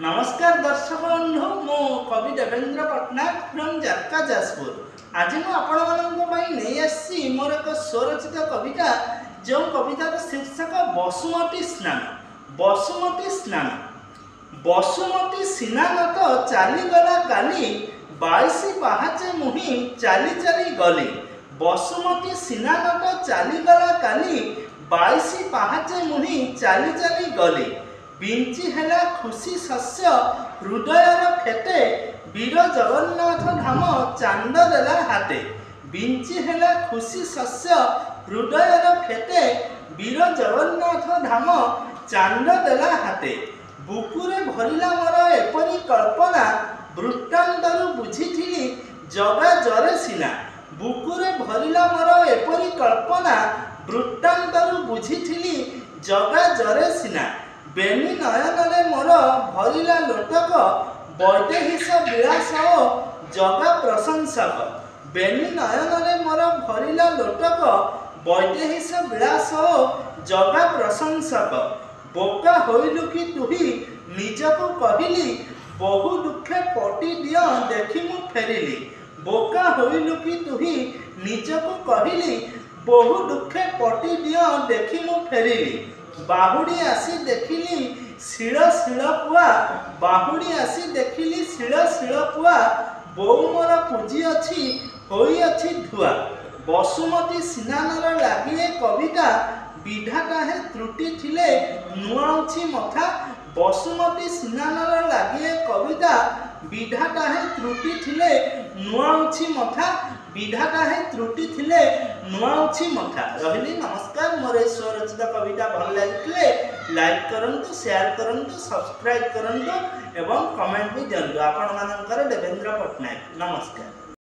नमस्कार दर्शक बंधु मो कवि देवेंद्र पट्टनायक फ्रॉम जारका जाजपुर। आज मुझे मोर एक स्वरचित कविता जो कविता शीर्षक बसुमती स्नान। बसुमती स्नान बसुमती स्नान तो चलीगला काली 22 पाहाचे मुहि चाली चाली गली। बसुमती स्नान तो चलीगला काली 22 पाहाचे मुहि चाली चाली गली। बिंची हेला खुशी शस्य हृदयर खेते वीर जगन्नाथ धाम चांद देला हाते। बिंची हेला खुशी शस्य हृदयर खेते वीर जगन्नाथ धाम चांद देला हाते। बुकुरे भरिला मोर एपरी कल्पना वृत्तांतरु बुझिथिली जगा जरे सिना। बुकुरे भरिला मोर एपरी कल्पना वृत्तांतरु बुझिथिली जगा जरे सिना। बेनी नयनरे मोर भरिला लोटक वैदेहिस विलास जगा प्रशंसक। बेनी नयनरे मोर भरिला लोटक वैदेहिस विलास जगा प्रशंसक। बोका होइलु कि तुही निजको कहिली बहु दुखे पटी दिय देखि मु फेरिली। बोका होइलु कि तुही निजको कहिली बहु दुखे पटी दिय देखि मु फेरिली। बाहुड़ी आसी देखिली शिल शिल पुआ। बाहुड़ी आसी देखिली शिल शिल पुआ। बोउ मोर पूजी अच्छी होई अच्छी धुआ। बसुमती स्नानर लागिए कविता विधाता हे त्रुटि थिले नुआउछि मथा। बसुमती स्नानर लागिए कविता विधाता हे त्रुटि थिले नुआउछि मथा। विधाता हे त्रुटि थिले नुआउछि मथा। रहिली नमस्कार। मोर स्वरचित कविता भल लगे लाइक करंतु, शेयर करंतु, सब्सक्राइब करंतु एवं कमेंट भी दियंतु। आपण मानकर देवेंद्र पट्टनायक। नमस्कार।